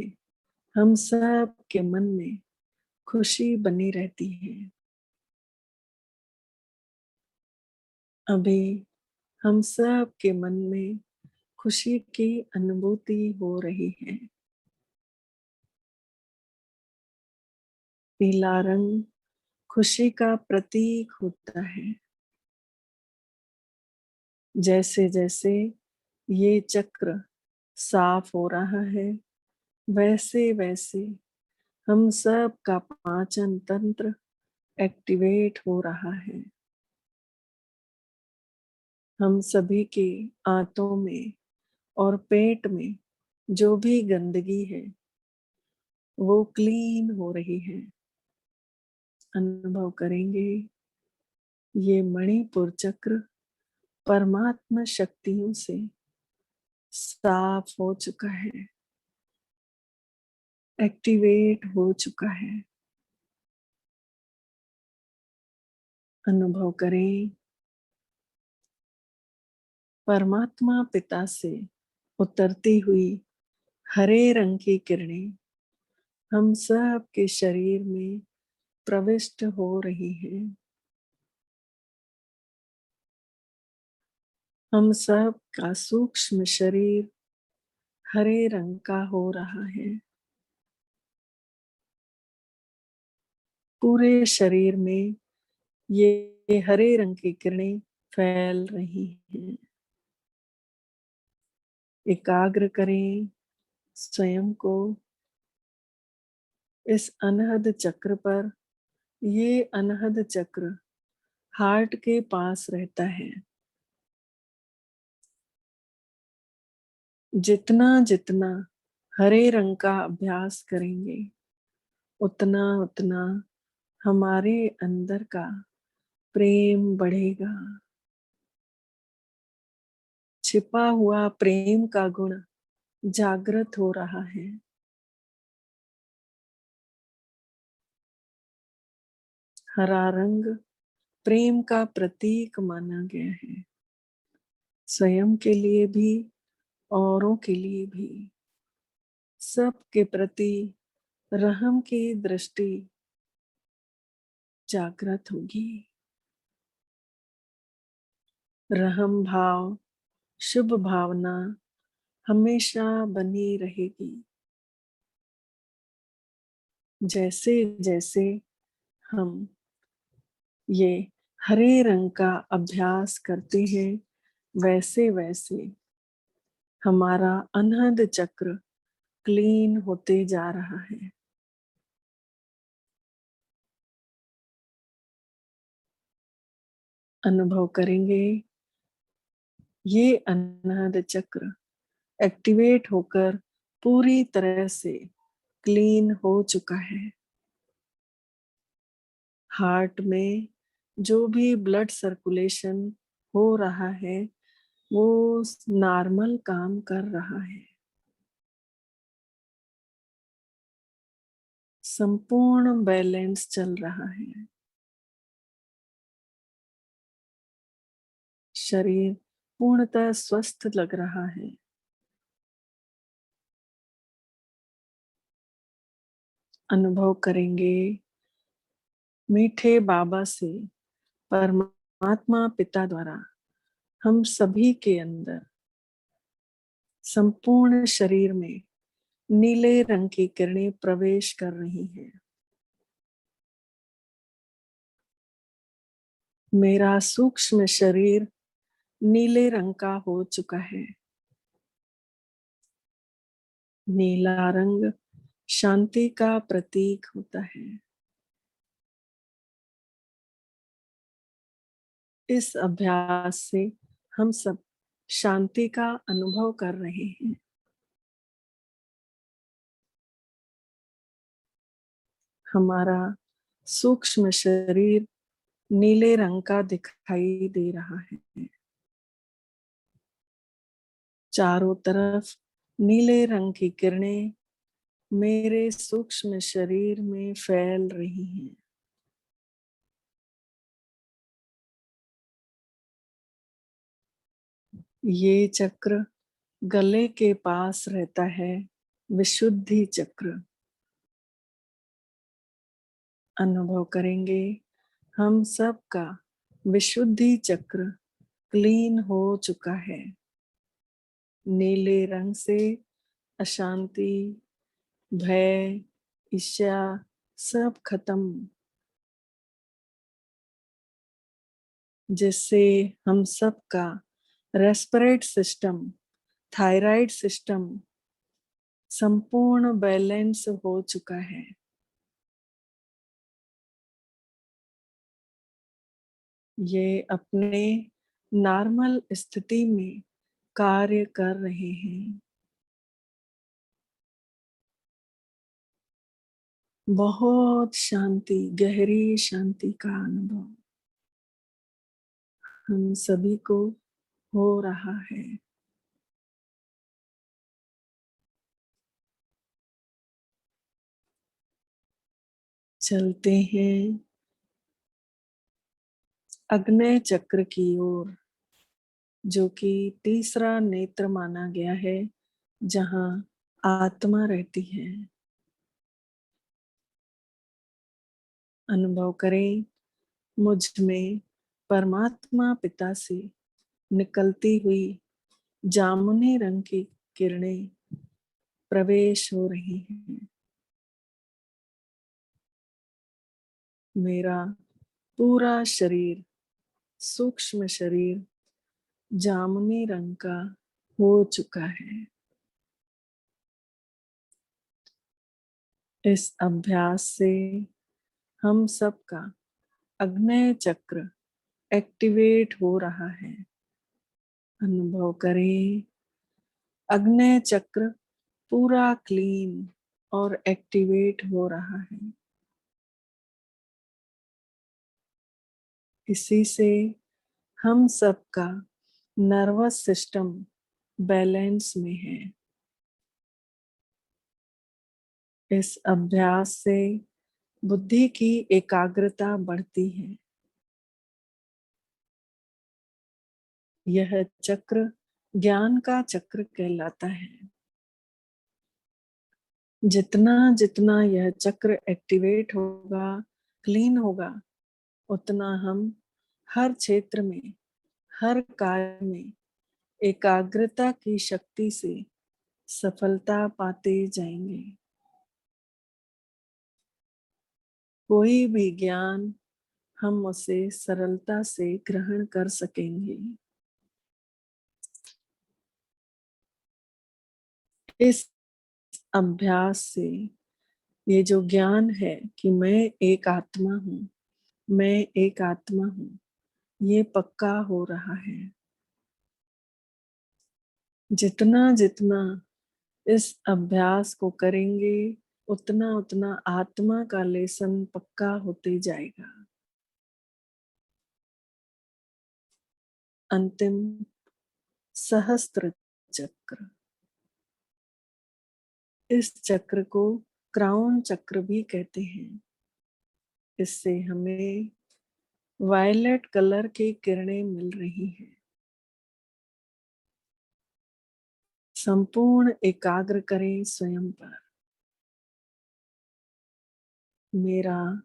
हम सब के मन में खुशी बनी रहती है। अभी हम सब के मन में खुशी की अनुभूति हो रही है। पीला रंग खुशी का प्रतीक होता है। जैसे जैसे ये चक्र साफ हो रहा है, वैसे वैसे हम सब का पाचन तंत्र एक्टिवेट हो रहा है। हम सभी के आंतों में और पेट में जो भी गंदगी है वो क्लीन हो रही है। अनुभव करेंगे ये मणिपुर चक्र परमात्मा शक्तियों से साफ हो चुका है, एक्टिवेट हो चुका है। अनुभव करें परमात्मा पिता से उतरती हुई हरे रंग की किरणें हम सब के शरीर में प्रविष्ट हो रही है। हम सब का सूक्ष्म शरीर हरे रंग का हो रहा है। पूरे शरीर में ये हरे रंग की किरणें फैल रही हैं। एकाग्र करें स्वयं को इस अनहद चक्र पर। ये अनहद चक्र हार्ट के पास रहता है। जितना जितना हरे रंग का अभ्यास करेंगे उतना उतना हमारे अंदर का प्रेम बढ़ेगा। छिपा हुआ प्रेम का गुण जागृत हो रहा है। हरा रंग प्रेम का प्रतीक माना गया है। स्वयं के लिए भी औरों के लिए भी सबके प्रति रहम की दृष्टि जागृत होगी। रहम भाव, शुभ भावना हमेशा बनी रहेगी। जैसे जैसे हम ये हरे रंग का अभ्यास करते हैं, वैसे वैसे हमारा अनहद चक्र क्लीन होते जा रहा है। अनुभव करेंगे ये अनहद चक्र एक्टिवेट होकर पूरी तरह से क्लीन हो चुका है। हार्ट में जो भी ब्लड सर्कुलेशन हो रहा है वो नॉर्मल काम कर रहा है। संपूर्ण बैलेंस चल रहा है। शरीर पूर्णतः स्वस्थ लग रहा है। अनुभव करेंगे मीठे बाबा से परमात्मा पिता द्वारा हम सभी के अंदर संपूर्ण शरीर में नीले रंग की किरणें प्रवेश कर रही हैं। मेरा सूक्ष्म शरीर नीले रंग का हो चुका है। नीला रंग शांति का प्रतीक होता है। इस अभ्यास से हम सब शांति का अनुभव कर रहे हैं। हमारा सूक्ष्म शरीर नीले रंग का दिखाई दे रहा है। चारों तरफ नीले रंग की किरणें मेरे सूक्ष्म शरीर में फैल रही हैं। ये चक्र गले के पास रहता है, विशुद्धि चक्र। अनुभव करेंगे हम सब का विशुद्धि चक्र क्लीन हो चुका है। नीले रंग से अशांति, भय, ईर्ष्या सब खत्म, जिससे हम सब का रेस्पिरेट सिस्टम, थायराइड सिस्टम संपूर्ण बैलेंस हो चुका है। ये अपने नॉर्मल स्थिति में कार्य कर रहे हैं। बहुत शांति, गहरी शांति का अनुभव हम सभी को हो रहा है। चलते हैं अग्नि चक्र की ओर, जो कि तीसरा नेत्र माना गया है, जहां आत्मा रहती है। अनुभव करें मुझ में परमात्मा पिता से निकलती हुई जामुनी रंग की किरणें प्रवेश हो रही हैं। मेरा पूरा शरीर, सूक्ष्म शरीर जामुनी रंग का हो चुका है। इस अभ्यास से हम सबका अग्नि चक्र एक्टिवेट हो रहा है। अनुभव करें अग्नि चक्र पूरा क्लीन और एक्टिवेट हो रहा है। इसी से हम सबका नर्वस सिस्टम बैलेंस में है। इस अभ्यास से बुद्धि की एकाग्रता बढ़ती है। यह चक्र ज्ञान का चक्र कहलाता है। जितना जितना यह चक्र एक्टिवेट होगा, क्लीन होगा, उतना हम हर क्षेत्र में, हर कार्य में एकाग्रता की शक्ति से सफलता पाते जाएंगे। कोई भी ज्ञान हम उसे सरलता से ग्रहण कर सकेंगे। इस अभ्यास से ये जो ज्ञान है कि मैं एक आत्मा हूँ, मैं एक आत्मा हूँ, ये पक्का हो रहा है। जितना जितना इस अभ्यास को करेंगे, उतना उतना आत्मा का लेसन पक्का होते जाएगा। अंतिम सहस्त्र चक्र, इस चक्र को क्राउन चक्र भी कहते हैं। इससे हमें वायलेट कलर की किरणें मिल रही हैं। संपूर्ण एकाग्र करें स्वयं पर। मेरा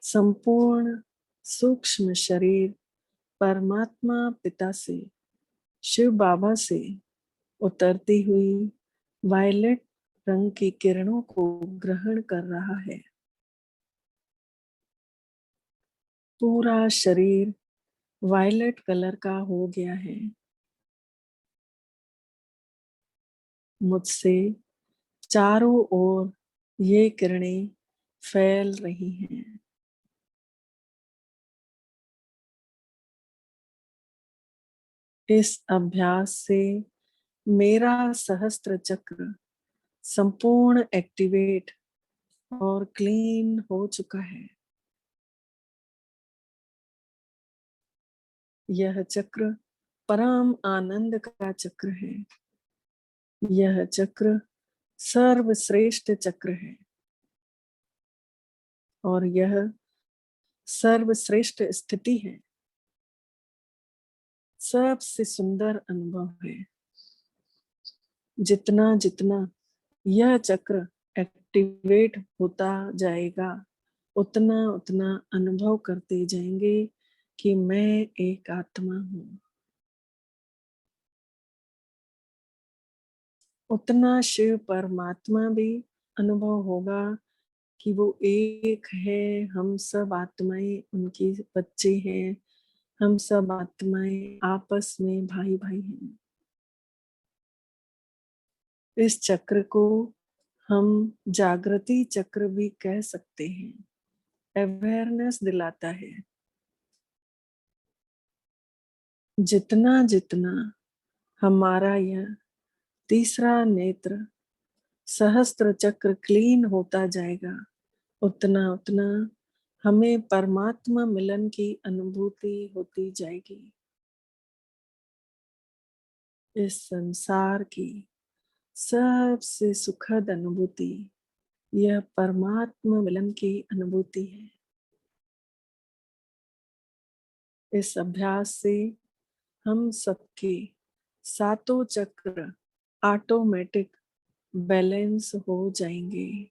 संपूर्ण सूक्ष्म शरीर परमात्मा पिता से, शिव बाबा से उतरती हुई वायलेट रंग की किरणों को ग्रहण कर रहा है। पूरा शरीर वायलेट कलर का हो गया है। मुझसे चारों ओर ये किरणें फैल रही हैं। इस अभ्यास से मेरा सहस्त्र चक्र संपूर्ण एक्टिवेट और क्लीन हो चुका है। यह चक्र परम आनंद का चक्र है। यह चक्र सर्वश्रेष्ठ चक्र है और यह सर्वश्रेष्ठ स्थिति है। सबसे सुंदर अनुभव है। जितना जितना यह चक्र एक्टिवेट होता जाएगा, उतना उतना अनुभव करते जाएंगे कि मैं एक आत्मा हूँ। उतना शिव परमात्मा भी अनुभव होगा कि वो एक है। हम सब आत्माएं उनकी बच्चे हैं। हम सब आत्माएं आपस में भाई भाई हैं। इस चक्र को हम जागृति चक्र भी कह सकते हैं। अवेयरनेस दिलाता है। जितना जितना हमारा यह तीसरा नेत्र सहस्त्र चक्र क्लीन होता जाएगा, उतना उतना हमें परमात्मा मिलन की अनुभूति होती जाएगी। इस संसार की सबसे सुखद अनुभूति यह परमात्मा मिलन की अनुभूति है। इस अभ्यास से हम सबके सातों चक्र ऑटोमेटिक बैलेंस हो जाएंगे।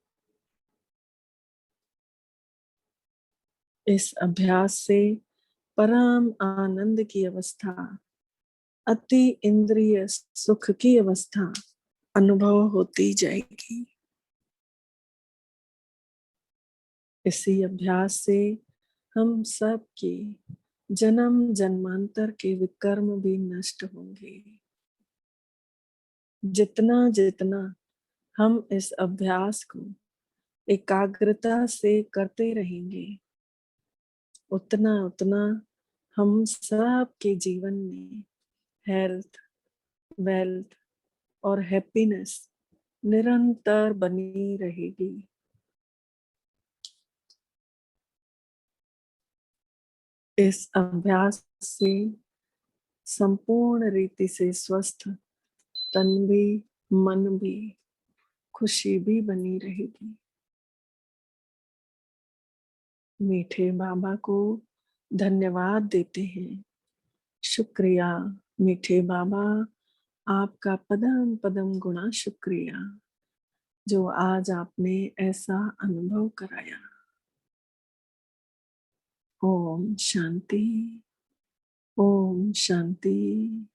इस अभ्यास से परम आनंद की अवस्था, अति इंद्रिय सुख की अवस्था अनुभव होती जाएगी। इसी अभ्यास से हम सब के जन्म जन्मांतर के विकर्म भी नष्ट होंगे। जितना जितना हम इस अभ्यास को एकाग्रता से करते रहेंगे, उतना उतना हम सब के जीवन में हेल्थ, वेल्थ और हैप्पीनेस निरंतर बनी रहेगी। इस अभ्यास से संपूर्ण रीति से स्वस्थ तन भी, मन भी, खुशी भी बनी रहेगी। मीठे बाबा को धन्यवाद देते हैं। शुक्रिया मीठे बाबा, आपका पदम पदम गुणा शुक्रिया जो आज आपने ऐसा अनुभव कराया। ओम शांति, ओम शांति,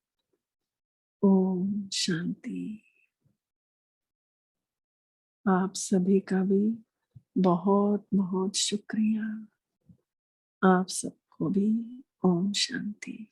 ओम शांति। आप सभी का भी बहुत बहुत शुक्रिया। आप सबको भी ओम शांति।